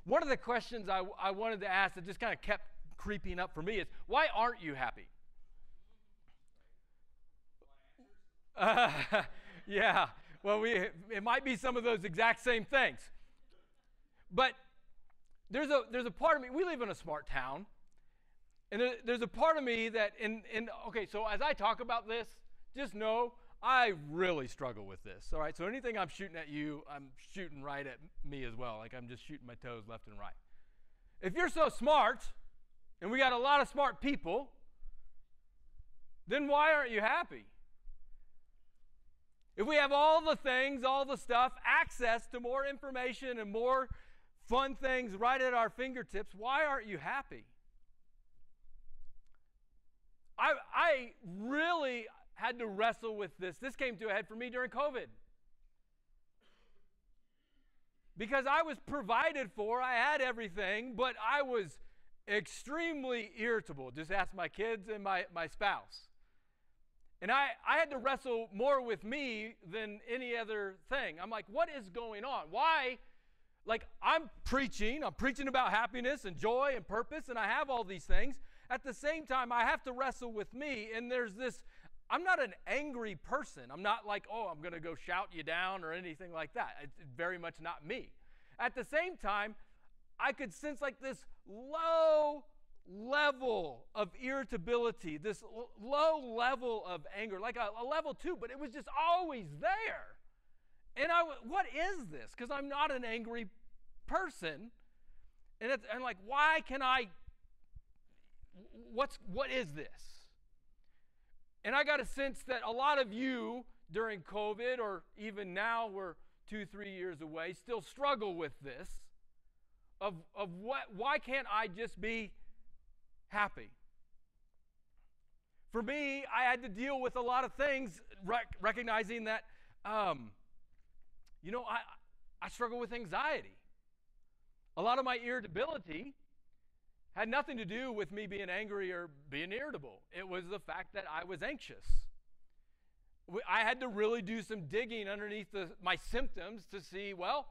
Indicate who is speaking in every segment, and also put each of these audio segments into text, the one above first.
Speaker 1: one of the questions I wanted to ask that just kind of kept creeping up for me is, why aren't you happy? Yeah, well, it might be some of those exact same things. But there's a part of me, we live in a smart town, and there's a part of me that, okay, so as I talk about this, just know I really struggle with this, all right? So anything I'm shooting at you, I'm shooting right at me as well, like I'm just shooting my toes left and right. If you're so smart, and we got a lot of smart people, then why aren't you happy? If we have all the things, all the stuff, access to more information and more fun things right at our fingertips, why aren't you happy? I really had to wrestle with this. This came to a head for me during COVID. Because I was provided for, I had everything, but I was extremely irritable. Just ask my kids and my spouse. And I had to wrestle more with me than any other thing. I'm like, what is going on? Why? Like, I'm preaching about happiness and joy and purpose, and I have all these things. At the same time, I have to wrestle with me, and there's this, I'm not an angry person. I'm not like, oh, I'm going to go shout you down or anything like that. It's very much not me. At the same time, I could sense like this low level of irritability, this low level of anger, like a level 2, but it was just always there. And what is this? Because I'm not an angry person. And I'm like, why can I, what is this? And I got a sense that a lot of you during COVID, or even now we're 2-3 years away, still struggle with this of why can't I just be happy? For me, I had to deal with a lot of things, recognizing that, I struggle with anxiety. A lot of my irritability had nothing to do with me being angry or being irritable. It was the fact that I was anxious. I had to really do some digging underneath my symptoms to see, well,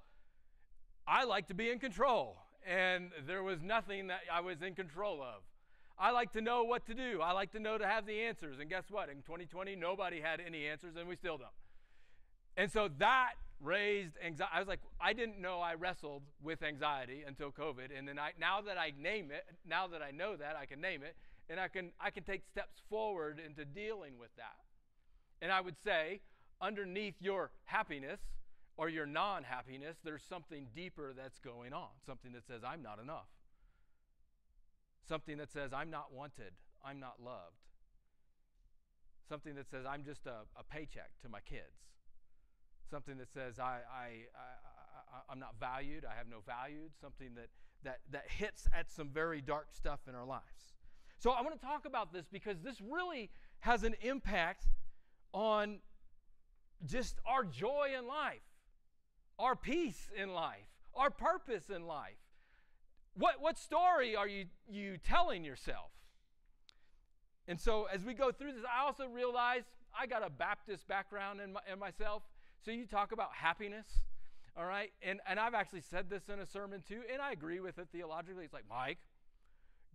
Speaker 1: I like to be in control, and there was nothing that I was in control of. I like to know what to do. I like to know to have the answers. And guess what? In 2020, nobody had any answers, and we still don't. And so that raised anxiety. I was like, I didn't know I wrestled with anxiety until COVID. And then now that I name it, now that I know that, I can name it, and I can take steps forward into dealing with that. And I would say, underneath your happiness or your non-happiness, there's something deeper that's going on. Something that says, I'm not enough. Something that says, I'm not wanted. I'm not loved. Something that says, I'm just a paycheck to my kids. Something that says, I'm not valued. I have no value. Something that hits at some very dark stuff in our lives. So I want to talk about this because this really has an impact on just our joy in life, our peace in life, our purpose in life. What story are you telling yourself? And so as we go through this, I also realize I got a Baptist background in myself. So you talk about happiness, all right? And I've actually said this in a sermon too, and I agree with it theologically. It's like, Mike,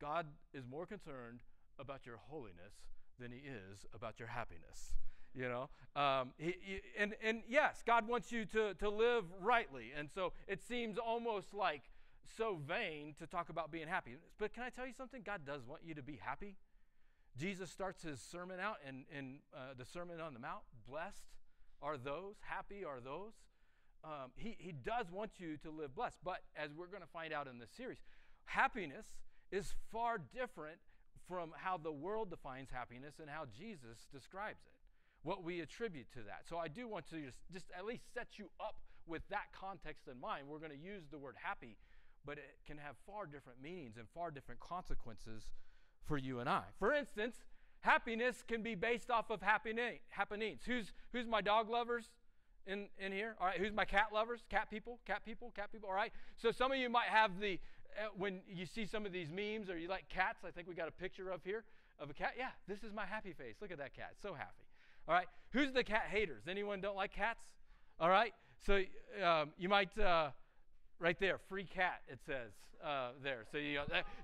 Speaker 1: God is more concerned about your holiness than he is about your happiness. You know, and yes, God wants you to live rightly. And so it seems almost like so vain to talk about being happy. But can I tell you something? God does want you to be happy. Jesus starts his sermon out in the Sermon on the Mount. Blessed are those, happy are those. He does want you to live blessed. But as we're going to find out in this series, happiness is far different from how the world defines happiness and how Jesus describes it, what we attribute to that. So I do want to just at least set you up with that context in mind. We're going to use the word happy, but it can have far different meanings and far different consequences for you and I. For instance, happiness can be based off of happenings. Who's my dog lovers in here? All right, who's my cat lovers? Cat people, all right? So some of you might have when you see some of these memes or you like cats, I think we got a picture of here of a cat. Yeah, this is my happy face. Look at that cat, so happy. All right, who's the cat haters? Anyone don't like cats? All right, so you might Right there, free cat, it says there. So,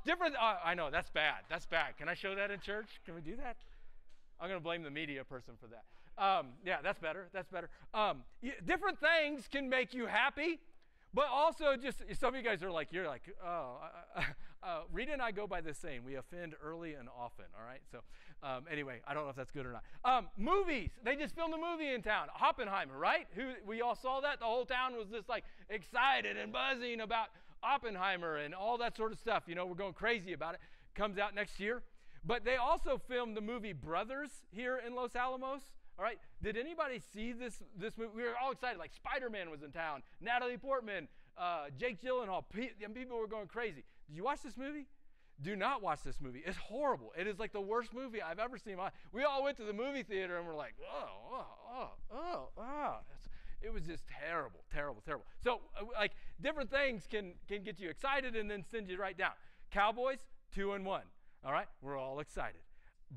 Speaker 1: different, I know, that's bad. That's bad. Can I show that in church? Can we do that? I'm going to blame the media person for that. Yeah, that's better. That's better. Different things can make you happy, but also just, some of you guys are like, you're like, Rita and I go by this saying, we offend early and often, all right? So anyway, I don't know if that's good or not. Movies. They just filmed a movie in town. Oppenheimer, right? We all saw that. The whole town was just like excited and buzzing about Oppenheimer and all that sort of stuff. We're going crazy about it. Comes out next year. But they also filmed the movie Brothers here in Los Alamos. All right. Did anybody see this movie? We were all excited. Like Spider-Man was in town. Natalie Portman, Jake Gyllenhaal. People were going crazy. Did you watch this movie? Do not watch this movie. It's horrible. It is like the worst movie I've ever seen. We all went to the movie theater and we're like, it was just terrible, terrible, terrible. So, like, different things can get you excited and then send you right down. Cowboys, 2-1. All right? We're all excited.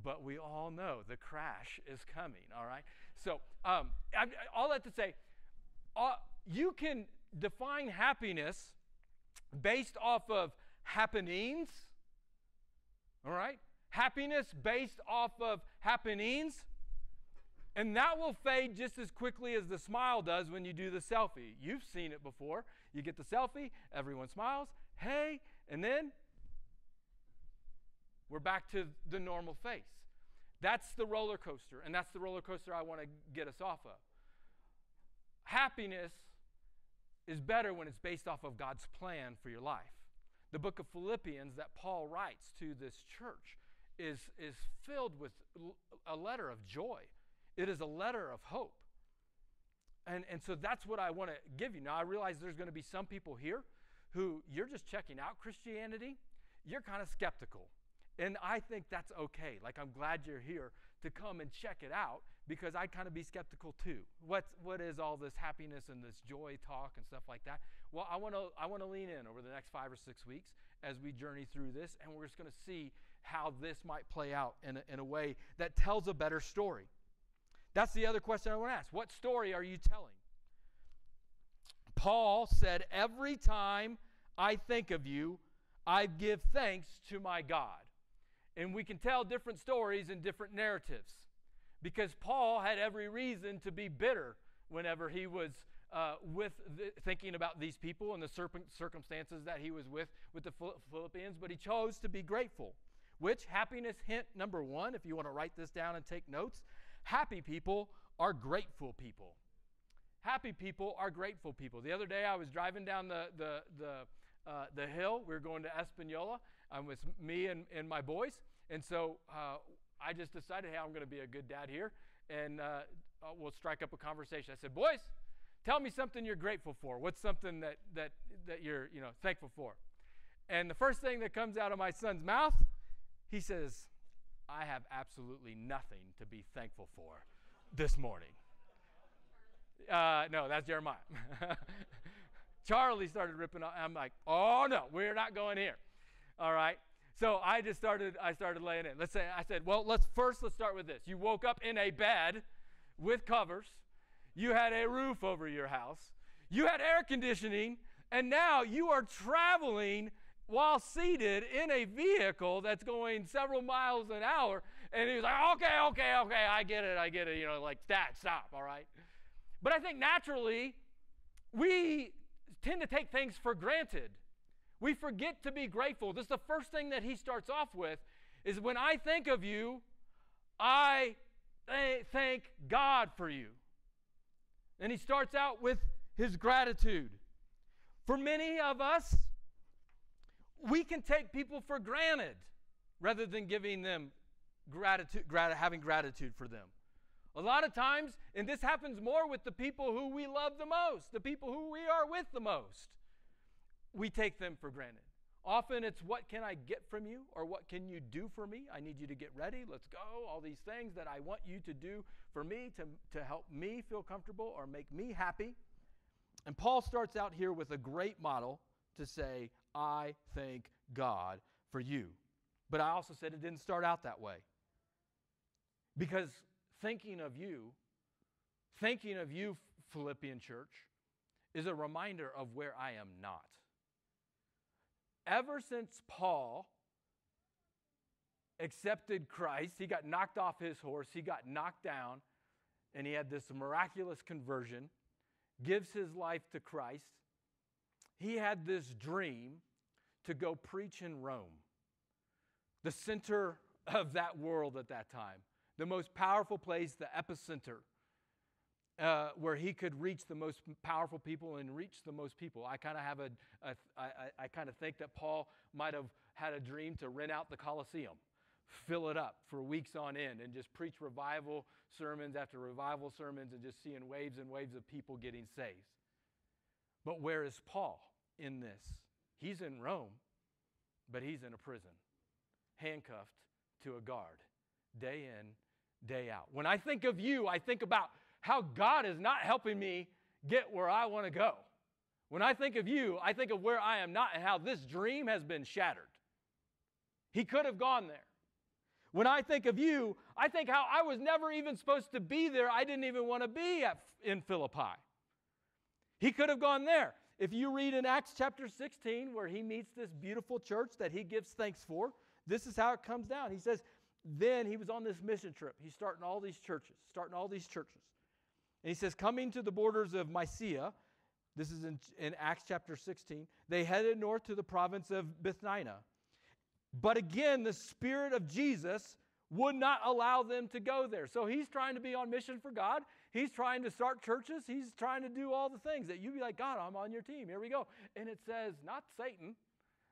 Speaker 1: But we all know the crash is coming. All right? So, all that to say, you can define happiness based off of happenings. All right? Happiness based off of happenings. And that will fade just as quickly as the smile does when you do the selfie. You've seen it before. You get the selfie, everyone smiles, hey, and then we're back to the normal face. That's the roller coaster, and that's the roller coaster I want to get us off of. Happiness is better when it's based off of God's plan for your life. The book of Philippians that Paul writes to this church is filled with a letter of joy. It is a letter of hope. And so that's what I want to give you. Now, I realize there's going to be some people here who you're just checking out Christianity. You're kind of skeptical. And I think that's okay. Like, I'm glad you're here to come and check it out because I'd kind of be skeptical too. What is all this happiness and this joy talk and stuff like that? Well, I want to lean in over the next 5 or 6 weeks as we journey through this, and we're just going to see how this might play out in a way that tells a better story. That's the other question I want to ask. What story are you telling? Paul said, every time I think of you, I give thanks to my God. And we can tell different stories and different narratives because Paul had every reason to be bitter whenever he was thinking about these people and the circumstances that he was with the Philippians, but he chose to be grateful. Which, happiness hint number 1, if you want to write this down and take notes, happy people are grateful people. Happy people are grateful people. The other day I was driving down the hill. We were going to Espanola. With me and my boys. And so I just decided, hey, I'm going to be a good dad here. And we'll strike up a conversation. I said, boys, tell me something you're grateful for. What's something that you're thankful for? And the first thing that comes out of my son's mouth, he says, I have absolutely nothing to be thankful for this morning. No, that's Jeremiah. Charlie started ripping off. I'm like, oh, no, we're not going here. All right. So I started laying in. I said, well, let's start with this. You woke up in a bed with covers. You had a roof over your house. You had air conditioning. And now you are traveling while seated in a vehicle that's going several miles an hour. And he was like, okay, I get it. Like, Dad, stop, all right? But I think naturally we tend to take things for granted. We forget to be grateful. This is the first thing that he starts off with is when I think of you, I thank God for you. And he starts out with his gratitude. For many of us, we can take people for granted rather than giving them gratitude, having gratitude for them. A lot of times, and this happens more with the people who we love the most, the people who we are with the most, we take them for granted. Often it's, what can I get from you, or what can you do for me? I need you to get ready. Let's go. All these things that I want you to do for me to help me feel comfortable or make me happy. And Paul starts out here with a great model to say, I thank God for you. But I also said it didn't start out that way. Because thinking of you, Philippian church, is a reminder of where I am not. Ever since Paul accepted Christ, he got knocked off his horse, he got knocked down, and he had this miraculous conversion, gives his life to Christ. He had this dream to go preach in Rome, the center of that world at that time, the most powerful place, the epicenter, where he could reach the most powerful people and reach the most people. I kind of have I kind of think that Paul might have had a dream to rent out the Colosseum, fill it up for weeks on end, and just preach revival sermons after revival sermons and just seeing waves and waves of people getting saved. But where is Paul in this? He's in Rome, but he's in a prison, handcuffed to a guard, day in, day out. When I think of you, I think about how God is not helping me get where I want to go. When I think of you, I think of where I am not and how this dream has been shattered. He could have gone there. When I think of you, I think how I was never even supposed to be there. I didn't even want to be in Philippi. He could have gone there. If you read in Acts chapter 16, where he meets this beautiful church that he gives thanks for, this is how it comes down. He says, then he was on this mission trip. He's starting all these churches. And he says, coming to the borders of Mysia, this is in Acts chapter 16, they headed north to the province of Bithynia. But again, the Spirit of Jesus would not allow them to go there. So he's trying to be on mission for God. He's trying to start churches. He's trying to do all the things that you'd be like, God, I'm on your team. Here we go. And it says, not Satan,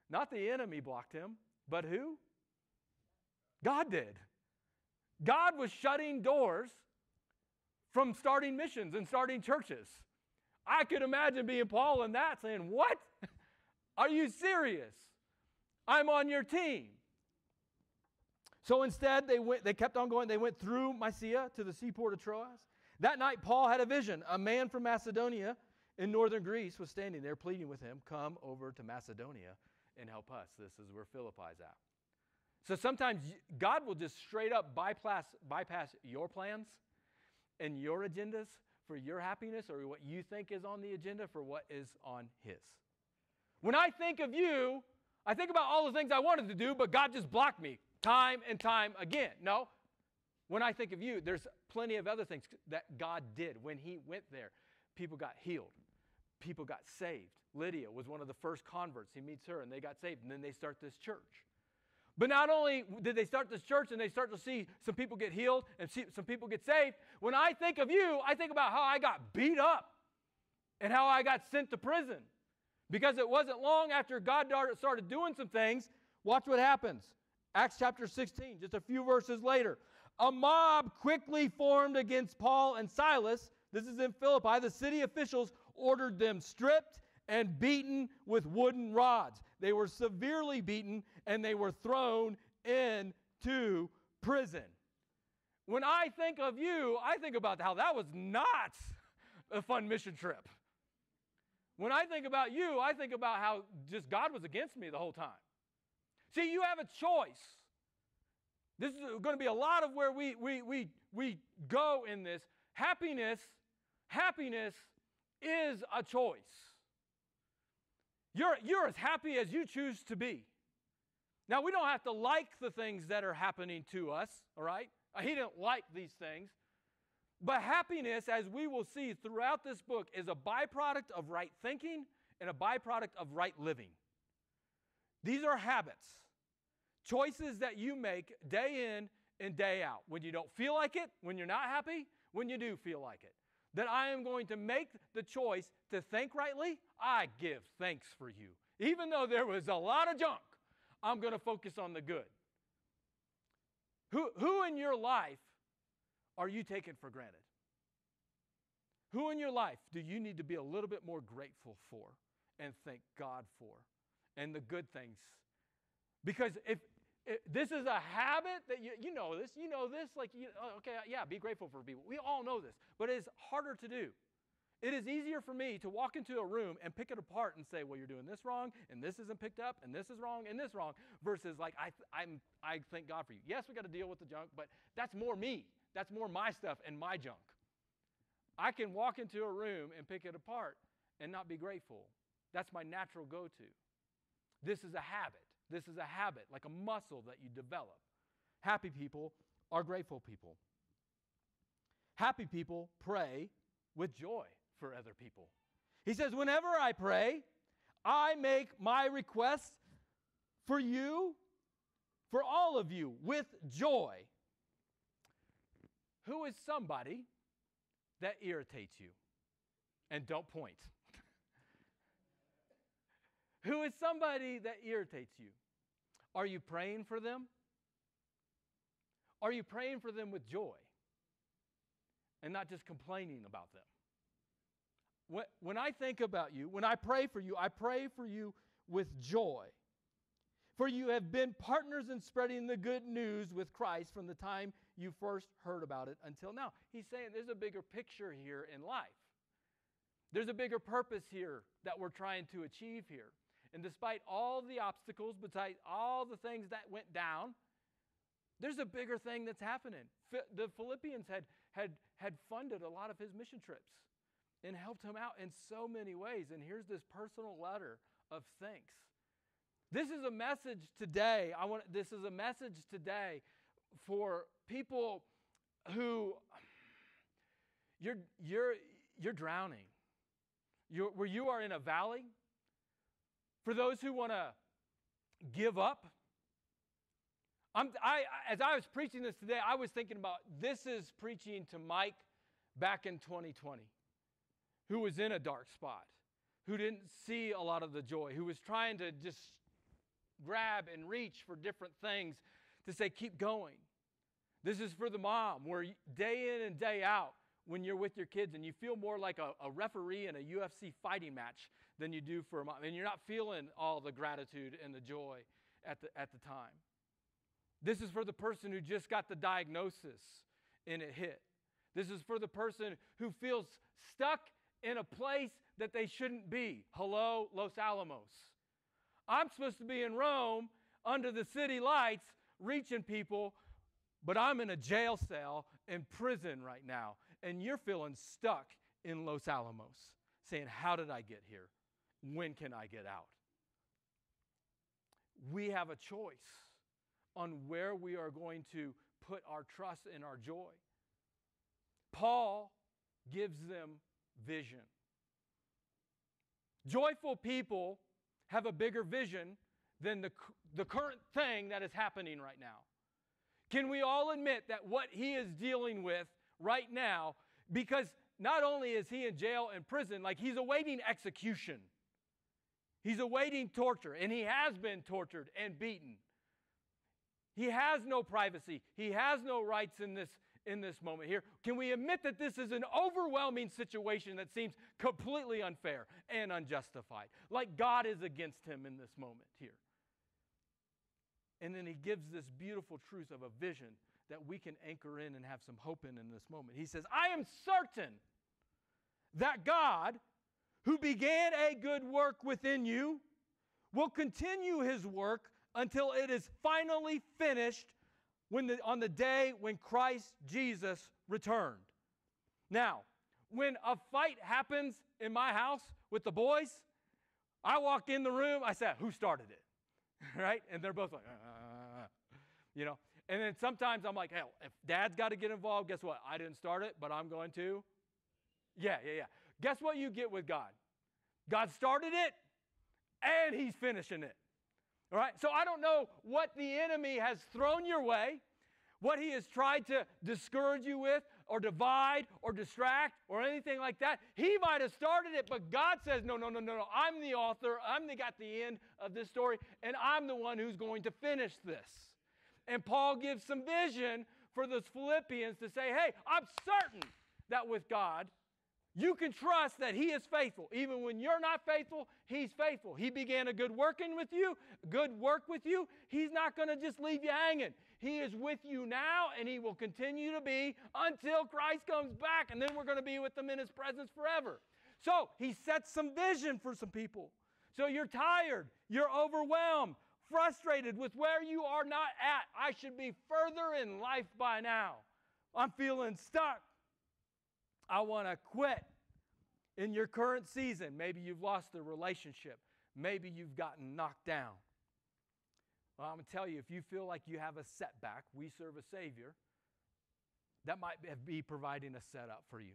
Speaker 1: not the enemy blocked him, but who? God did. God was shutting doors from starting missions and starting churches. I could imagine being Paul in that saying, what? Are you serious? I'm on your team. So instead, they kept on going. They went through Mysia to the seaport of Troas. That night, Paul had a vision. A man from Macedonia in northern Greece was standing there pleading with him, come over to Macedonia and help us. This is where Philippi's at. So sometimes God will just straight up bypass your plans and your agendas for your happiness or what you think is on the agenda for what is on his. When I think of you, I think about all the things I wanted to do, but God just blocked me time and time again. No. When I think of you, there's plenty of other things that God did. When he went there, people got healed. People got saved. Lydia was one of the first converts. He meets her, and they got saved, and then they start this church. But not only did they start this church and they start to see some people get healed and see some people get saved, when I think of you, I think about how I got beat up and how I got sent to prison. Because it wasn't long after God started doing some things. Watch what happens. Acts chapter 16, just a few verses later. A mob quickly formed against Paul and Silas. This is in Philippi. The city officials ordered them stripped and beaten with wooden rods. They were severely beaten and they were thrown into prison. When I think of you, I think about how that was not a fun mission trip. When I think about you, I think about how just God was against me the whole time. See, you have a choice. This is going to be a lot of where we go in this. Happiness is a choice. You're as happy as you choose to be. Now, we don't have to like the things that are happening to us, all right? He didn't like these things. But happiness, as we will see throughout this book, is a byproduct of right thinking and a byproduct of right living. These are habits, choices that you make day in and day out. When you don't feel like it, when you're not happy, when you do feel like it. That I am going to make the choice to think rightly. I give thanks for you. Even though there was a lot of junk, I'm going to focus on the good. Who in your life are you taking for granted? Who in your life do you need to be a little bit more grateful for and thank God for? And the good things. Because if this is a habit that you know this, like, okay, yeah, be grateful for people. We all know this, but it is harder to do. It is easier for me to walk into a room and pick it apart and say, well, you're doing this wrong, and this isn't picked up, and this is wrong, and this wrong, versus like, I thank God for you. Yes, we got to deal with the junk, but that's more me. That's more my stuff and my junk. I can walk into a room and pick it apart and not be grateful. That's my natural go-to. This is a habit. This is a habit, like a muscle that you develop. Happy people are grateful people. Happy people pray with joy for other people. He says, whenever I pray, I make my requests for you, for all of you, with joy. Who is somebody that irritates you? And don't point. Who is somebody that irritates you? Are you praying for them? Are you praying for them with joy and not just complaining about them? When I think about you, when I pray for you with joy. For you have been partners in spreading the good news with Christ from the time you first heard about it until now. He's saying there's a bigger picture here in life. There's a bigger purpose here that we're trying to achieve here. And despite all the obstacles, besides all the things that went down, there's a bigger thing that's happening. The Philippians had funded a lot of his mission trips and helped him out in so many ways. And here's this personal letter of thanks. This is a message today. This is a message today for people who you're drowning. Where you are in a valley. For those who want to give up. As I was preaching this today, I was thinking about this is preaching to Mike back in 2020, who was in a dark spot, who didn't see a lot of the joy, who was trying to just grab and reach for different things to say, keep going. This is for the mom, where day in and day out, when you're with your kids and you feel more like a referee in a UFC fighting match than you do for a mom, and you're not feeling all the gratitude and the joy at the time. This is for the person who just got the diagnosis and it hit. This is for the person who feels stuck in a place that they shouldn't be. Hello, Los Alamos. I'm supposed to be in Rome under the city lights reaching people, but I'm in a jail cell in prison right now. And you're feeling stuck in Los Alamos, saying, how did I get here? When can I get out? We have a choice on where we are going to put our trust and our joy. Paul gives them vision. Joyful people have a bigger vision than the current thing that is happening right now. Can we all admit that what he is dealing with right now, because not only is he in jail and prison, like he's awaiting execution. He's awaiting torture, and he has been tortured and beaten. He has no privacy. He has no rights in this moment here. Can we admit that this is an overwhelming situation that seems completely unfair and unjustified? Like God is against him in this moment here. And then he gives this beautiful truth of a vision that we can anchor in and have some hope in this moment. He says, I am certain that God, who began a good work within you, will continue his work until it is finally finished on the day when Christ Jesus returned. Now, when a fight happens in my house with the boys, I walk in the room, I say, who started it? Right? And they're both like, you know. And then sometimes I'm like, hey, if Dad's got to get involved, guess what? I didn't start it, but I'm going to. Yeah. Guess what you get with God? God started it, and he's finishing it. All right? So I don't know what the enemy has thrown your way, what he has tried to discourage you with, or divide, or distract, or anything like that. He might have started it, but God says, no. I'm the author. Got the end of this story, and I'm the one who's going to finish this. And Paul gives some vision for those Philippians to say, hey, I'm certain that with God, you can trust that he is faithful. Even when you're not faithful, he's faithful. He began a good work with you. He's not going to just leave you hanging. He is with you now, and he will continue to be until Christ comes back, and then we're going to be with him in his presence forever. So he sets some vision for some people. So you're tired, you're overwhelmed, frustrated with where you are not at. I should be further in life by now. I'm feeling stuck. I want to quit. In your current season, maybe you've lost a relationship. Maybe you've gotten knocked down. Well, I'm going to tell you, if you feel like you have a setback, we serve a Savior, that might be providing a setup for you.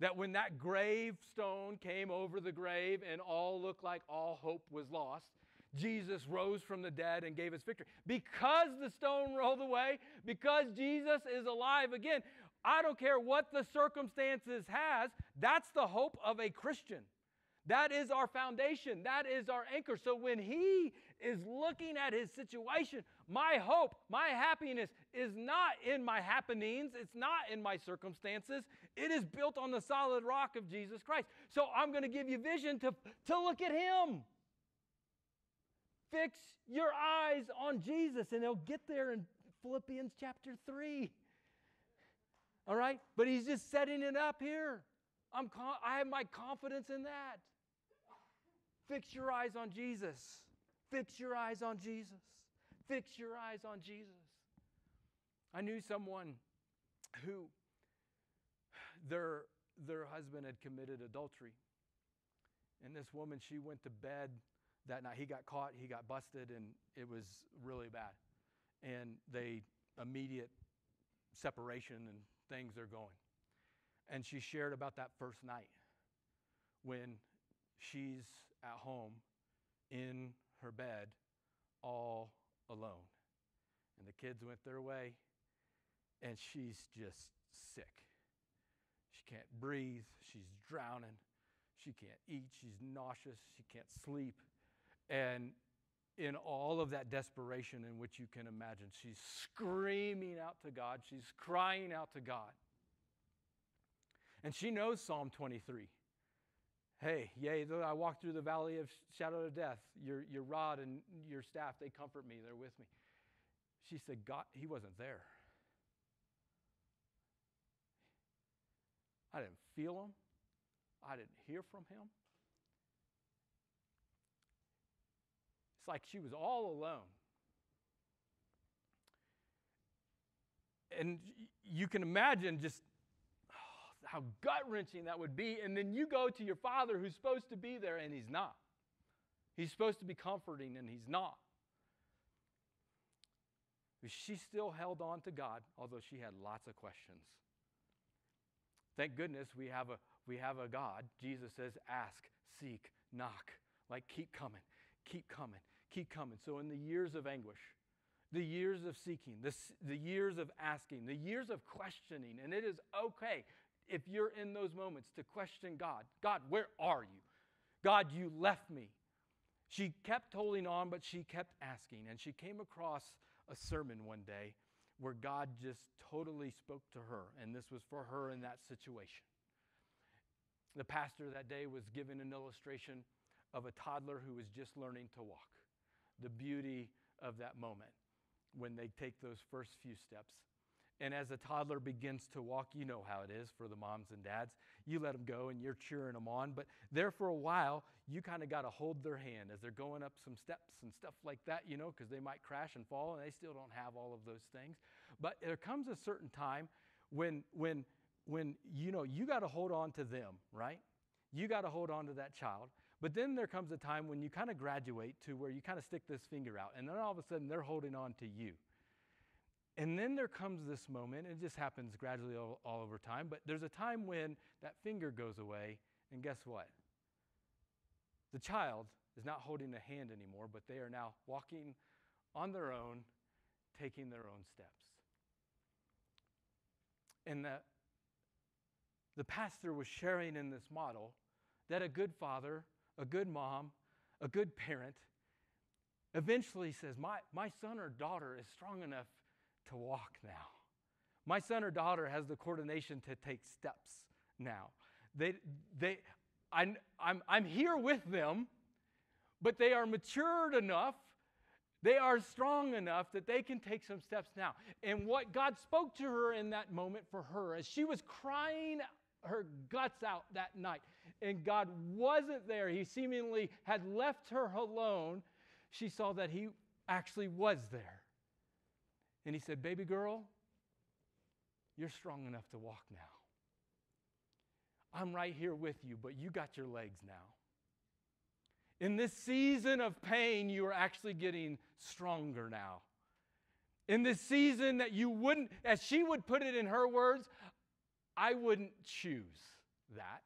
Speaker 1: That when that gravestone came over the grave and all looked like all hope was lost, Jesus rose from the dead and gave us victory. Because the stone rolled away, because Jesus is alive again, I don't care what the circumstances has, that's the hope of a Christian. That is our foundation. That is our anchor. So when he is looking at his situation, my hope, my happiness is not in my happenings. It's not in my circumstances. It is built on the solid rock of Jesus Christ. So I'm going to give you vision to look at him. Fix your eyes on Jesus, and he'll get there in Philippians chapter 3. All right? But he's just setting it up here. I have my confidence in that. Fix your eyes on Jesus. Fix your eyes on Jesus. Fix your eyes on Jesus. I knew someone who their husband had committed adultery. And this woman, she went to bed that night. He got caught, he got busted, and it was really bad. And they immediate separation and things are going. And she shared about that first night when she's at home in her bed all alone. And the kids went their way, and she's just sick. She can't breathe. She's drowning. She can't eat. She's nauseous. She can't sleep. And in all of that desperation in which you can imagine, she's screaming out to God. She's crying out to God. And she knows Psalm 23. Hey, yea, though I walk through the valley of shadow of death, your rod and your staff, they comfort me. They're with me. She said, God, he wasn't there. I didn't feel him. I didn't hear from him. It's like she was all alone. And you can imagine just how gut-wrenching that would be. And then you go to your father who's supposed to be there, and he's not. He's supposed to be comforting, and he's not. She still held on to God, although she had lots of questions. Thank goodness we have a God. Jesus says, ask, seek, knock. Like, keep coming, keep coming, keep coming. So in the years of anguish, the years of seeking, the years of asking, the years of questioning, and it is okay if you're in those moments to question God. God, where are you? God, you left me. She kept holding on, but she kept asking. And she came across a sermon one day where God just totally spoke to her. And this was for her in that situation. The pastor that day was given an illustration of a toddler who was just learning to walk. The beauty of that moment when they take those first few steps. And as a toddler begins to walk, you know how it is for the moms and dads. You let them go and you're cheering them on. But there for a while, you kind of got to hold their hand as they're going up some steps and stuff like that, you know, because they might crash and fall and they still don't have all of those things. But there comes a certain time when you know, you got to hold on to them, right? You got to hold on to that child. But then there comes a time when you kind of graduate to where you kind of stick this finger out. And then all of a sudden, they're holding on to you. And then there comes this moment, and it just happens gradually all over time, but there's a time when that finger goes away, and guess what? The child is not holding a hand anymore, but they are now walking on their own, taking their own steps. And the pastor was sharing in this model that a good father, a good mom, a good parent eventually says, my son or daughter is strong enough to walk now. My son or daughter has the coordination to take steps now. I'm here with them, but they are matured enough, they are strong enough that they can take some steps now. And what God spoke to her in that moment for her, as she was crying her guts out that night, and God wasn't there, he seemingly had left her alone, she saw that he actually was there. And he said, baby girl, you're strong enough to walk now. I'm right here with you, but you got your legs now. In this season of pain, you are actually getting stronger now. In this season that you wouldn't, as she would put it in her words, I wouldn't choose that.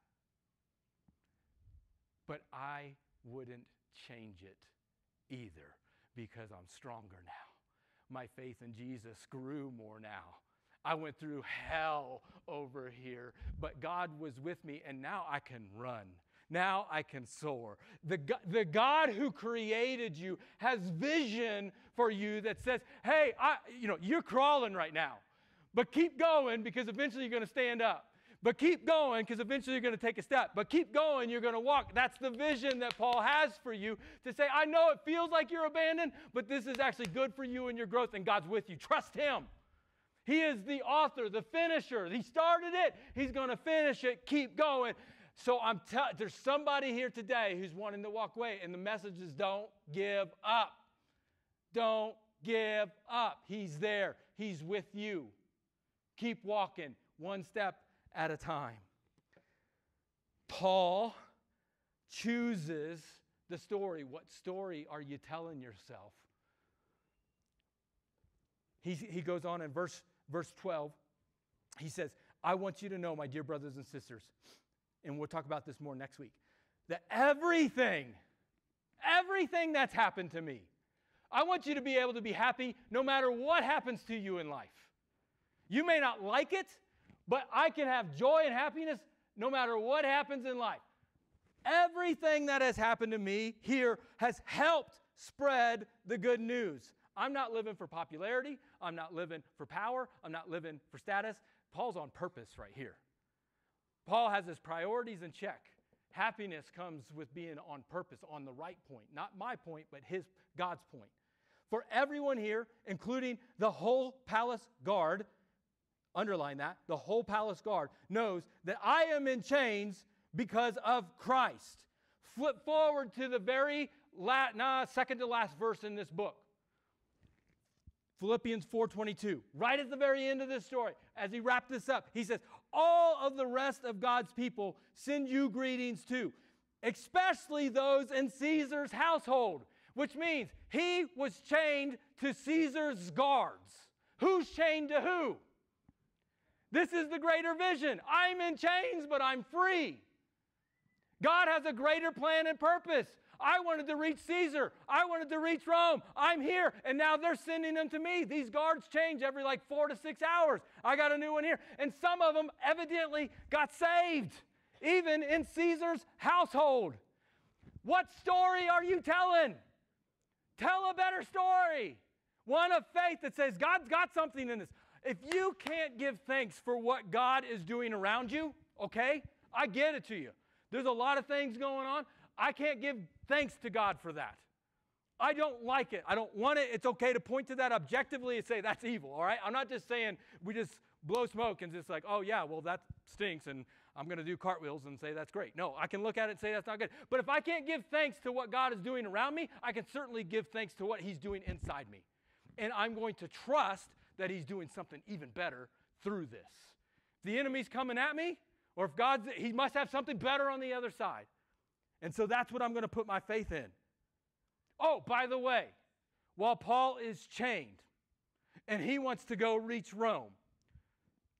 Speaker 1: But I wouldn't change it either because I'm stronger now. My faith in Jesus grew more now. I went through hell over here, but God was with me, and now I can run. Now I can soar. The God who created you has vision for you that says, hey, you're crawling right now, but keep going because eventually you're going to stand up. But keep going because eventually you're going to take a step. But keep going, you're going to walk. That's the vision that Paul has for you to say, I know it feels like you're abandoned, but this is actually good for you and your growth, and God's with you. Trust Him. He is the author, the finisher. He started it. He's going to finish it. Keep going. So there's somebody here today who's wanting to walk away, and the message is don't give up. Don't give up. He's there. He's with you. Keep walking one step at a time. Paul chooses the story. What story are you telling yourself? He goes on in verse 12. He says, I want you to know, my dear brothers and sisters, and we'll talk about this more next week, that everything that's happened to me, I want you to be able to be happy no matter what happens to you in life. You may not like it, but I can have joy and happiness no matter what happens in life. Everything that has happened to me here has helped spread the good news. I'm not living for popularity. I'm not living for power. I'm not living for status. Paul's on purpose right here. Paul has his priorities in check. Happiness comes with being on purpose, on the right point. Not my point, but God's point. For everyone here, including the whole palace guard, underline that, the whole palace guard knows that I am in chains because of Christ. Flip forward to the very second to last verse in this book. Philippians 4:22, right at the very end of this story, as he wrapped this up, he says, all of the rest of God's people send you greetings too, especially those in Caesar's household, which means he was chained to Caesar's guards. Who's chained to who? This is the greater vision. I'm in chains, but I'm free. God has a greater plan and purpose. I wanted to reach Caesar. I wanted to reach Rome. I'm here, and now they're sending them to me. These guards change every 4 to 6 hours. I got a new one here. And some of them evidently got saved, even in Caesar's household. What story are you telling? Tell a better story. One of faith that says God's got something in this. If you can't give thanks for what God is doing around you, okay, I get it to you. There's a lot of things going on. I can't give thanks to God for that. I don't like it. I don't want it. It's okay to point to that objectively and say that's evil, all right? I'm not just saying we just blow smoke and just oh yeah, well that stinks and I'm going to do cartwheels and say that's great. No, I can look at it and say that's not good. But if I can't give thanks to what God is doing around me, I can certainly give thanks to what He's doing inside me. And I'm going to trust that He's doing something even better through this. If the enemy's coming at me, or if He must have something better on the other side. And so that's what I'm going to put my faith in. Oh, by the way, while Paul is chained and he wants to go reach Rome,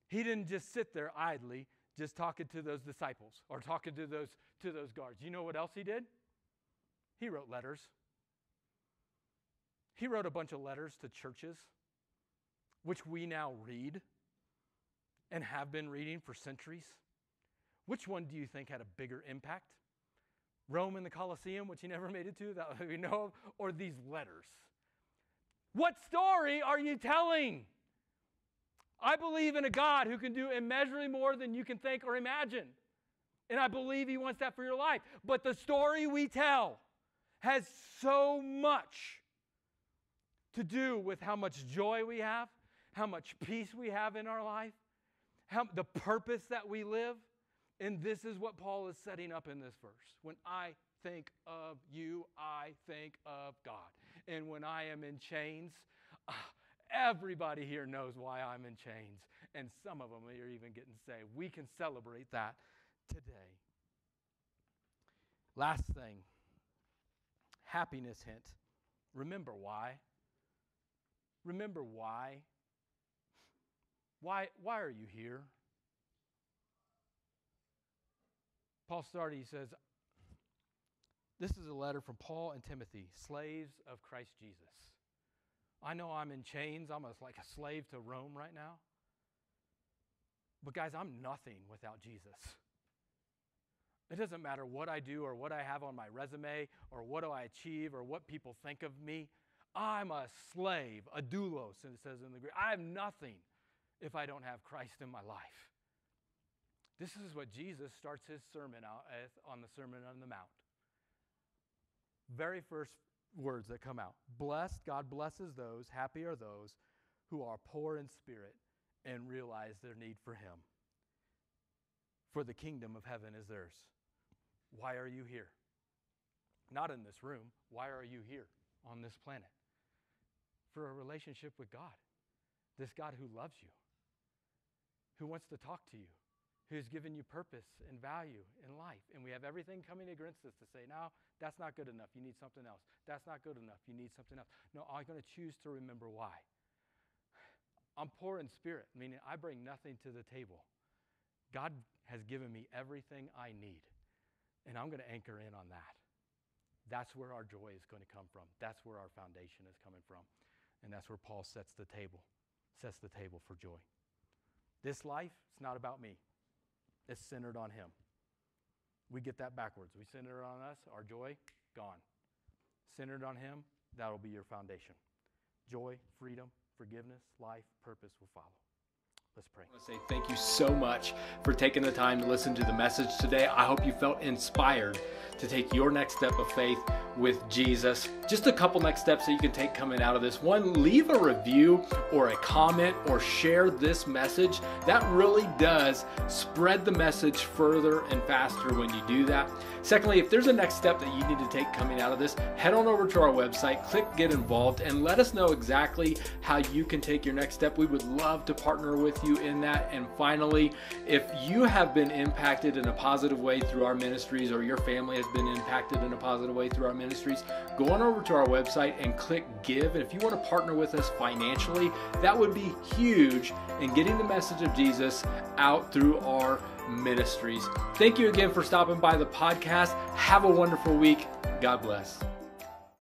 Speaker 1: he didn't just sit there idly just talking to those disciples or talking to those guards. You know what else he did? He wrote letters. He wrote a bunch of letters to churches, which we now read and have been reading for centuries. Which one do you think had a bigger impact? Rome and the Colosseum, which he never made it to, that we know of, or these letters? What story are you telling? I believe in a God who can do immeasurably more than you can think or imagine. And I believe He wants that for your life. But the story we tell has so much to do with how much joy we have, how much peace we have in our life, the purpose that we live. And this is what Paul is setting up in this verse. When I think of you, I think of God. And when I am in chains, everybody here knows why I'm in chains. And some of them are even getting saved. We can celebrate that today. Last thing, happiness hint. Remember why. Remember why. Why are you here? Paul started, he says, this is a letter from Paul and Timothy, slaves of Christ Jesus. I know I'm in chains. I'm like a slave to Rome right now. But guys, I'm nothing without Jesus. It doesn't matter what I do or what I have on my resume or what do I achieve or what people think of me. I'm a slave, a doulos, it says in the Greek. I have nothing if I don't have Christ in my life. This is what Jesus starts his sermon out on the Sermon on the Mount. Very first words that come out. Blessed, God blesses those, happy are those who are poor in spirit and realize their need for him. For the kingdom of heaven is theirs. Why are you here? Not in this room. Why are you here on this planet? For a relationship with God. This God who loves you, who wants to talk to you, who's given you purpose and value in life. And we have everything coming against us to say, no, that's not good enough. You need something else. That's not good enough. You need something else. No, I'm going to choose to remember why. I'm poor in spirit, meaning I bring nothing to the table. God has given me everything I need, and I'm going to anchor in on that. That's where our joy is going to come from. That's where our foundation is coming from. And that's where Paul sets the table for joy. This life, it's not about me. It's centered on him. We get that backwards. We center it on us, our joy, gone. Centered on him, that'll be your foundation. Joy, freedom, forgiveness, life, purpose will follow. Let's pray. I want to say thank you so much for taking the time to listen to the message today. I hope you felt inspired to take your next step of faith with Jesus. Just a couple next steps that you can take coming out of this. One, leave a review or a comment or share this message. That really does spread the message further and faster when you do that. Secondly, if there's a next step that you need to take coming out of this, head on over to our website, click Get Involved, and let us know exactly how you can take your next step. We would love to partner with you in that. And finally, if you have been impacted in a positive way through our ministries, or your family has been impacted in a positive way through our ministries, go on over to our website and click Give. And if you want to partner with us financially, that would be huge in getting the message of Jesus out through our ministries. Thank you again for stopping by the podcast. Have a wonderful week. God bless.